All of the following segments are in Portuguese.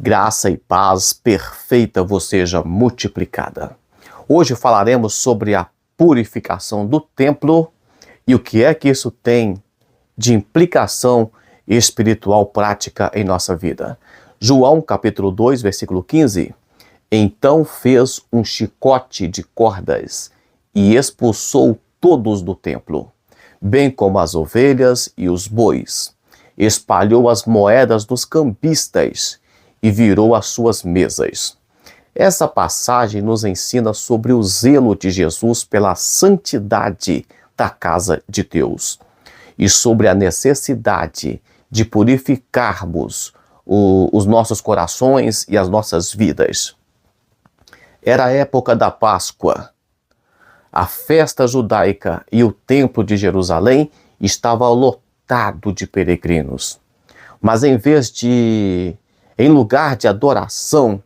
Graça e paz perfeita vos seja multiplicada. Hoje falaremos sobre a purificação do templo e o que é que isso tem de implicação espiritual prática em nossa vida. João capítulo 2, versículo 15. Então fez um chicote de cordas e expulsou todos do templo, bem como as ovelhas e os bois. Espalhou as moedas dos cambistas e virou as suas mesas. Essa passagem nos ensina sobre o zelo de Jesus pela santidade da casa de Deus e sobre a necessidade de purificarmos os nossos corações e as nossas vidas. Era a época da Páscoa. A festa judaica e o templo de Jerusalém estava lotado de peregrinos. Mas em lugar de adoração,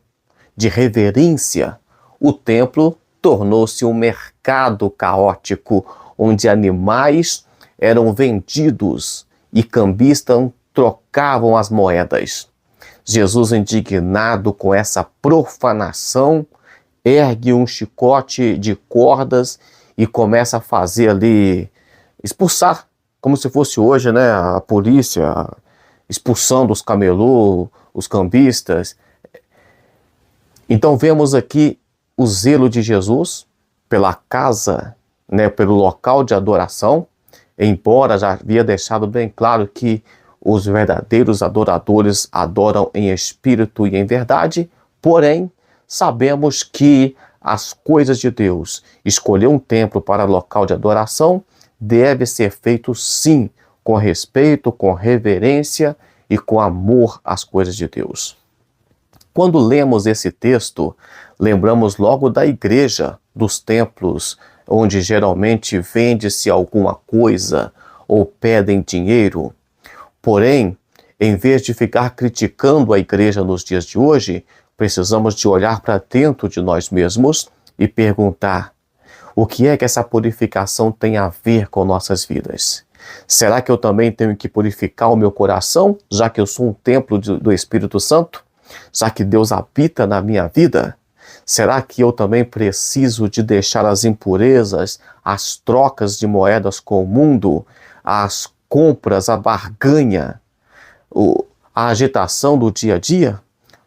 de reverência, o templo tornou-se um mercado caótico, onde animais eram vendidos e cambistas trocavam as moedas. Jesus, indignado com essa profanação, ergue um chicote de cordas e começa a fazer ali, expulsar, como se fosse hoje, né, a polícia expulsando os camelôs, os cambistas. Então vemos aqui o zelo de Jesus pela casa, né, pelo local de adoração, embora já havia deixado bem claro que os verdadeiros adoradores adoram em espírito e em verdade, porém sabemos que as coisas de Deus, escolher um templo para local de adoração, deve ser feito sim, com respeito, com reverência e com amor às coisas de Deus. Quando lemos esse texto, lembramos logo da igreja, dos templos, onde geralmente vende-se alguma coisa ou pedem dinheiro. Porém, em vez de ficar criticando a igreja nos dias de hoje, precisamos de olhar para dentro de nós mesmos e perguntar: o que é que essa purificação tem a ver com nossas vidas? Será que eu também tenho que purificar o meu coração, já que eu sou um templo do Espírito Santo? Já que Deus habita na minha vida? Será que eu também preciso de deixar as impurezas, as trocas de moedas com o mundo, as compras, a barganha, a agitação do dia a dia?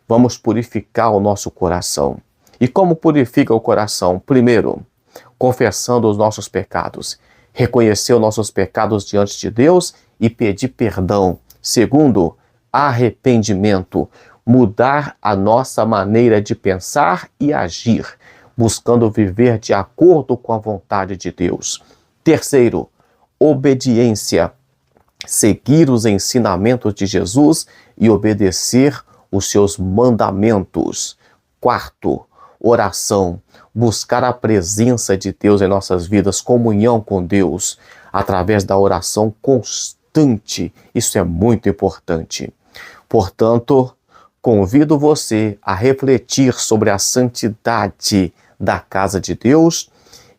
Vamos purificar o nosso coração. E como purifica o coração? Primeiro, confessando os nossos pecados. Reconhecer os nossos pecados diante de Deus e pedir perdão. Segundo, arrependimento. Mudar a nossa maneira de pensar e agir, buscando viver de acordo com a vontade de Deus. Terceiro, obediência. Seguir os ensinamentos de Jesus e obedecer os seus mandamentos. Quarto, oração. Buscar a presença de Deus em nossas vidas, comunhão com Deus, através da oração constante. Isso é muito importante. Portanto, convido você a refletir sobre a santidade da casa de Deus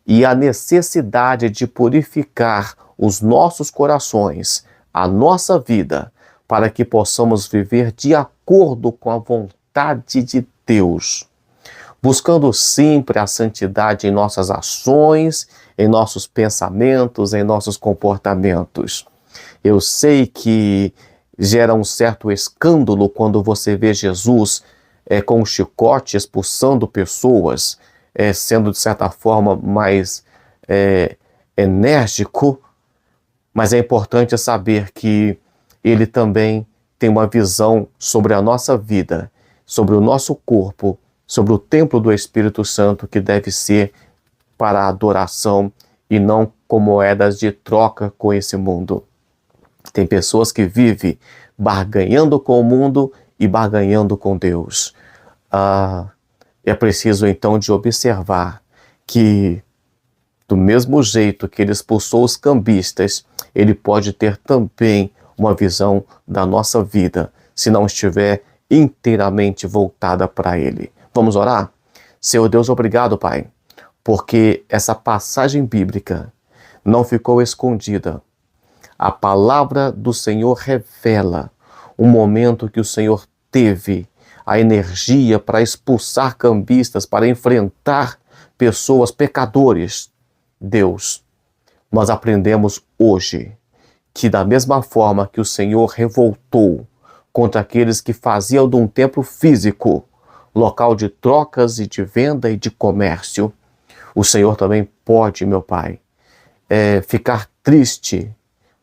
e a necessidade de purificar os nossos corações, a nossa vida, para que possamos viver de acordo com a vontade de Deus, buscando sempre a santidade em nossas ações, em nossos pensamentos, em nossos comportamentos. Eu sei que gera um certo escândalo quando você vê Jesus com um chicote expulsando pessoas, sendo de certa forma mais enérgico, mas é importante saber que ele também tem uma visão sobre a nossa vida, sobre o nosso corpo, sobre o templo do Espírito Santo, que deve ser para a adoração e não com moedas de troca com esse mundo. Tem pessoas que vivem barganhando com o mundo e barganhando com Deus. É preciso então de observar que do mesmo jeito que ele expulsou os cambistas, ele pode ter também uma visão da nossa vida, se não estiver inteiramente voltada para ele. Vamos orar? Senhor Deus, obrigado, Pai, porque essa passagem bíblica não ficou escondida. A palavra do Senhor revela o momento que o Senhor teve a energia para expulsar cambistas, para enfrentar pessoas, pecadores. Deus, nós aprendemos hoje que da mesma forma que o Senhor revoltou contra aqueles que faziam de um templo físico local de trocas e de venda e de comércio, o Senhor também pode, meu Pai, ficar triste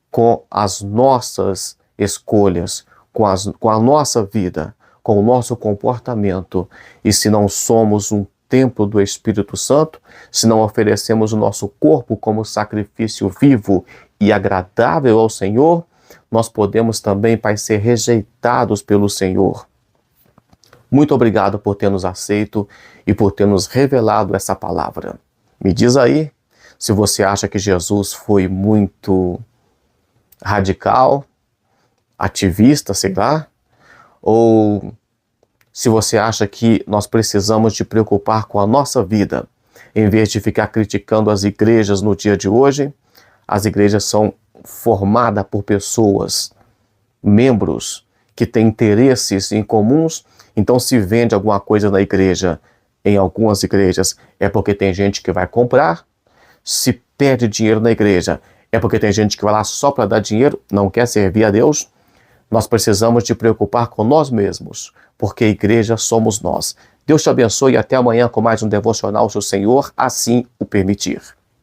com as nossas escolhas, com a nossa vida, com o nosso comportamento. E se não somos um templo do Espírito Santo, se não oferecemos o nosso corpo como sacrifício vivo e agradável ao Senhor, nós podemos também, Pai, ser rejeitados pelo Senhor. Muito obrigado por ter nos aceito e por ter nos revelado essa palavra. Me diz aí se você acha que Jesus foi muito radical, ativista, sei lá, ou se você acha que nós precisamos de preocupar com a nossa vida, em vez de ficar criticando as igrejas no dia de hoje. As igrejas são formadas por pessoas, membros, que têm interesses em comuns. Então, se vende alguma coisa na igreja, em algumas igrejas, é porque tem gente que vai comprar. Se perde dinheiro na igreja, é porque tem gente que vai lá só para dar dinheiro, não quer servir a Deus. Nós precisamos de preocupar com nós mesmos, porque a igreja somos nós. Deus te abençoe e até amanhã com mais um devocional, se o Senhor assim o permitir.